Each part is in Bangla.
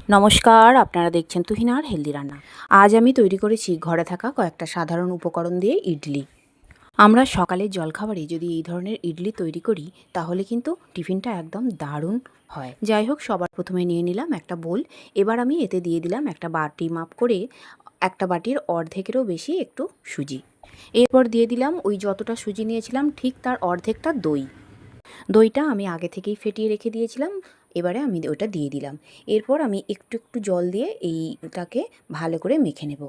নমস্কার, আপনারা দেখছেন তুহিনার হেলদি রান্না। আজ আমি তৈরি করেছি ঘরে থাকা কয়েকটা সাধারণ উপকরণ দিয়ে ইডলি। আমরা সকালের জলখাবারে যদি এই ধরনের ইডলি তৈরি করি তাহলে কিন্তু টিফিনটা একদম দারুণ হয়। যাই হোক, সবার প্রথমে নিয়ে নিলাম একটা বোল। এবার আমি এতে দিয়ে দিলাম একটা বাটি মাপ করে একটা বাটির অর্ধেকেরও বেশি একটু সুজি। এরপর দিয়ে দিলাম ওই যতটা সুজি নিয়েছিলাম ঠিক তার অর্ধেকটা দই। দইটা আমি আগে থেকেই ফেটিয়ে রেখে দিয়েছিলাম। এবারে আমি ওটা দিয়ে দিলাম। এরপর আমি একটু একটু জল দিয়ে এইটাকে ভালো করে মেখে নেব।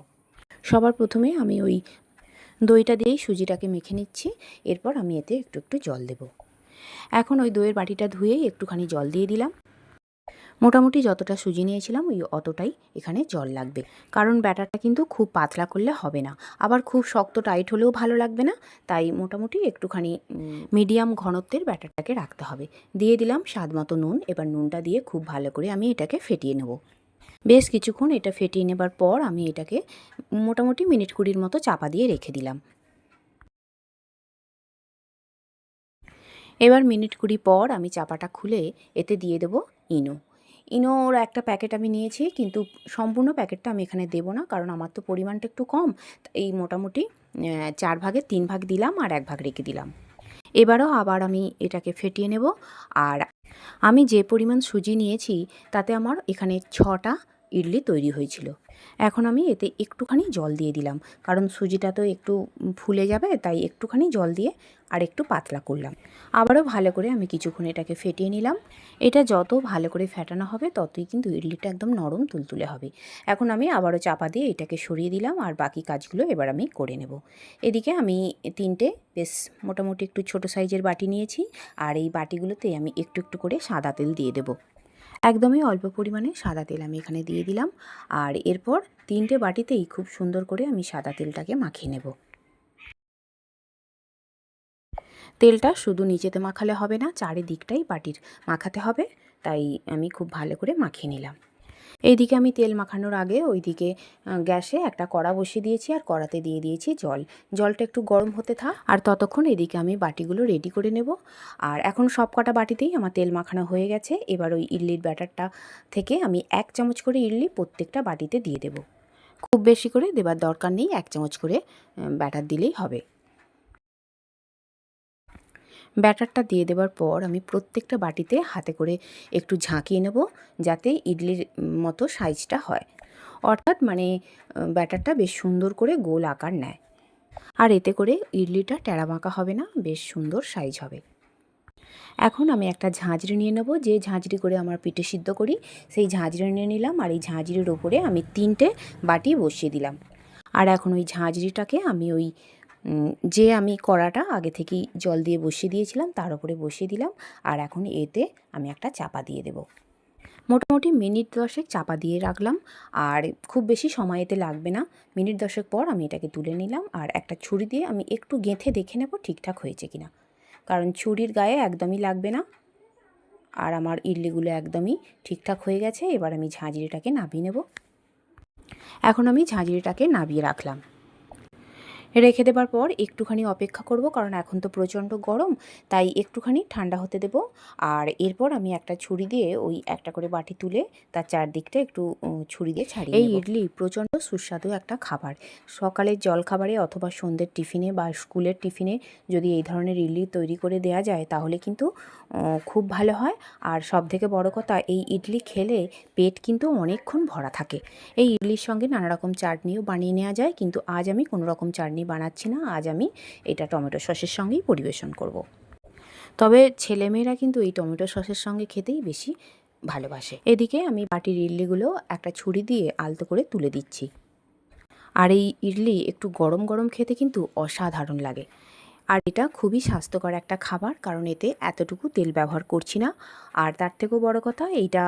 সবার প্রথমে আমি ওই দইটা দিয়েই সুজিটাকে মেখে নিচ্ছি। এরপর আমি এতে একটু একটু জল দেব। এখন ওই দইয়ের বাটিটা ধুয়েই একটুখানি জল দিয়ে দিলাম। মোটামুটি যতটা সুজি নিয়েছিলাম ওই অতটাই এখানে জল লাগবে, কারণ ব্যাটারটা কিন্তু খুব পাতলা করলে হবে না, আবার খুব শক্ত টাইট হলেও ভালো লাগবে না। তাই মোটামুটি একটুখানি মিডিয়াম ঘনত্বের ব্যাটারটাকে রাখতে হবে। দিয়ে দিলাম স্বাদ মতো নুন। এবার নুনটা দিয়ে খুব ভালো করে আমি এটাকে ফেটিয়ে নেব। বেশ কিছুক্ষণ এটা ফেটিয়ে নেবার পর আমি এটাকে মোটামুটি মিনিট 20 মতো চাপা দিয়ে রেখে দিলাম। এবার মিনিট 20 পর আমি চাপাটা খুলে এতে দিয়ে দেব ইনো। ইনোর একটা প্যাকেট আমি নিয়েছি, কিন্তু সম্পূর্ণ প্যাকেটটা আমি এখানে দেব না, কারণ আমার তো পরিমাণটা একটু কম। এই মোটামুটি 4 ভাগের 3 ভাগ দিলাম আর 1 ভাগ রেখে দিলাম। এবারও আবার আমি এটাকে ফেটিয়ে নেব। আর আমি যে পরিমাণ সুজি নিয়েছি তাতে আমার এখানে 6টা ইডলি তৈরি হয়েছিল। এখন আমি এতে একটুখানি জল দিয়ে দিলাম, কারণ সুজিটা তো একটু ফুলে যাবে, তাই একটুখানি জল দিয়ে আর একটু পাতলা করলাম। আবারও ভালো করে আমি কিছুক্ষণ এটাকে ফেটিয়ে নিলাম। এটা যত ভালো করে ফেটানো হবে ততই কিন্তু ইডলিটা একদম নরম তুলতুলে হবে। এখন আমি আবারও চাপা দিয়ে এটাকে সরিয়ে দিলাম আর বাকি কাজগুলো এবার আমি করে নেব। এদিকে আমি 3টে বেশ মোটামুটি একটু ছোট সাইজের বাটি নিয়েছি, আর এই বাটিগুলোতে আমি একটু একটু করে সাদা তেল দিয়ে দেব। একদমই অল্প পরিমাণে সাদা তেল আমি এখানে দিয়ে দিলাম। আর এরপর 3টে বাটিতেই খুব সুন্দর করে আমি সাদা তেলটাকে মাখিয়ে নেব। তেলটা শুধু নিচেতে মাখালে হবে না, চারিদিকটাই বাটির মাখাতে হবে। তাই আমি খুব ভালো করে মাখিয়ে নিলাম। এইদিকে আমি তেল মাখানোর আগে ওইদিকে গ্যাসে একটা কড়া বসিয়ে দিয়েছি, আর কড়াতে দিয়ে দিয়েছি জল। জলটা একটু গরম হতে থাক, আর ততক্ষণ এদিকে আমি বাটিগুলো রেডি করে নেব। আর এখন সব কটা বাটিতেই আমার তেল মাখানো হয়ে গেছে। এবার ওই ইডলির ব্যাটারটা থেকে আমি 1 চামচ করে ইডলি প্রত্যেকটা বাটিতে দিয়ে দেব। খুব বেশি করে দেবার দরকার নেই, 1 চামচ করে ব্যাটার দিলেই হবে। ব্যাটারটা দিয়ে দেওয়ার পর আমি প্রত্যেকটা বাটিতে হাতে করে একটু ঝাঁকিয়ে নেব, যাতে ইডলির মতো সাইজটা হয়। অর্থাৎ মানে ব্যাটারটা বেশ সুন্দর করে গোল আকার নেয়। আর এতে করে ইডলিটা টেড়াবাঁকা হবে না, বেশ সুন্দর সাইজ হবে। এখন আমি একটা ঝাঁঝরি নিয়ে নেব, যে ঝাঁঝরি করে আমার পিঠে সিদ্ধ করি সেই ঝাঁঝরি নিয়ে নিলাম। আর এই ঝাঁঝরির ওপরে আমি 3টে বাটি বসিয়ে দিলাম। আর এখন ওই ঝাঁঝরিটাকে আমি ওই যে আমি কড়াটা আগে থেকেই জল দিয়ে বসিয়ে দিয়েছিলাম তার উপরে বসিয়ে দিলাম। আর এখন এতে আমি একটা চাপা দিয়ে দেব। মোটামুটি মিনিট 10 চাপা দিয়ে রাখলাম। আর খুব বেশি সময় এতে লাগবে না। মিনিট 10 পর আমি এটাকে তুলে নিলাম, আর একটা ছুরি দিয়ে আমি একটু গেঁথে দেখে নেব ঠিকঠাক হয়েছে কিনা, কারণ ছুরির গায়ে একদমই লাগবে না। আর আমার ইডলিগুলো একদমই ঠিকঠাক হয়ে গেছে। এবার আমি ঝাঁঝরিটাকে নামিয়ে নেব। এখন আমি ঝাঁঝরিটাকে নামিয়ে রাখলাম। রেখে দেবার পর একটুখানি অপেক্ষা করব, কারণ এখন তো প্রচণ্ড গরম, তাই একটুখানি ঠান্ডা হতে দেব। আর এরপর আমি একটা ছুরি দিয়ে ওই একটা করে বাটি তুলে তার চারদিকটা একটু ছুরি দিয়ে ছাড়িয়ে নেব। এই ইডলি প্রচণ্ড সুস্বাদু একটা খাবার। সকালের জলখাবারে অথবা সন্ধ্যের টিফিনে বা স্কুলের টিফিনে যদি এই ধরনের ইডলি তৈরি করে দেওয়া যায় তাহলে কিন্তু খুব ভালো হয়। আর সবথেকে বড় কথা, এই ইডলি খেলে পেট কিন্তু অনেকক্ষণ ভরা থাকে। এই ইডলির সঙ্গে নানা রকম চাটনিও বানিয়ে নেওয়া যায়, কিন্তু আজ আমি কোনো রকম চাটনি বানাচ্ছি না। আজ আমি এটা টমেটো সসের সঙ্গেই পরিবেশন করব। তবে ছেলেমেয়েরা কিন্তু এই টমেটো সসের সঙ্গে খেতেই বেশি ভালোবাসে। এদিকে আমি বাটির ইডলিগুলো একটা ছুরি দিয়ে আলতো করে তুলে দিচ্ছি। আর এই ইডলি একটু গরম গরম খেতে কিন্তু অসাধারণ লাগে। আর এটা খুবই স্বাস্থ্যকর একটা খাবার, কারণ এতে এতটুকু তেল ব্যবহার করছি না। আর তার থেকেও বড় কথা, এইটা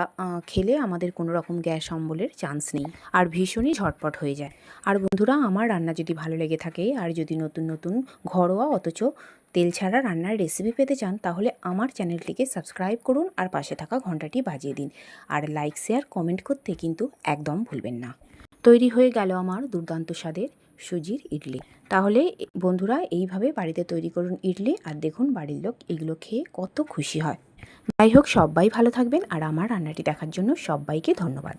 খেলে আমাদের কোনো রকম গ্যাস অম্বলের চান্স নেই, আর ভীষণই ঝটপট হয়ে যায়। আর বন্ধুরা, আমার রান্না যদি ভালো লেগে থাকে আর যদি নতুন নতুন ঘরোয়া অথচ তেল ছাড়া রান্নার রেসিপি পেতে চান, তাহলে আমার চ্যানেলটিকে সাবস্ক্রাইব করুন আর পাশে থাকা ঘন্টাটি বাজিয়ে দিন। আর লাইক, শেয়ার, কমেন্ট করতে কিন্তু একদম ভুলবেন না। তৈরি হয়ে গেল আমার দুর্দান্ত স্বাদের সুজির ইডলি। তাহলে বন্ধুরা, এইভাবে বাড়িতে তৈরি করুন ইডলি, আর দেখুন বাড়ির লোক এগুলো খেয়ে কত খুশি হয়। যাই হোক, সবাই ভালো থাকবেন, আর আমার রান্নাটি দেখার জন্য সবাইকে ধন্যবাদ।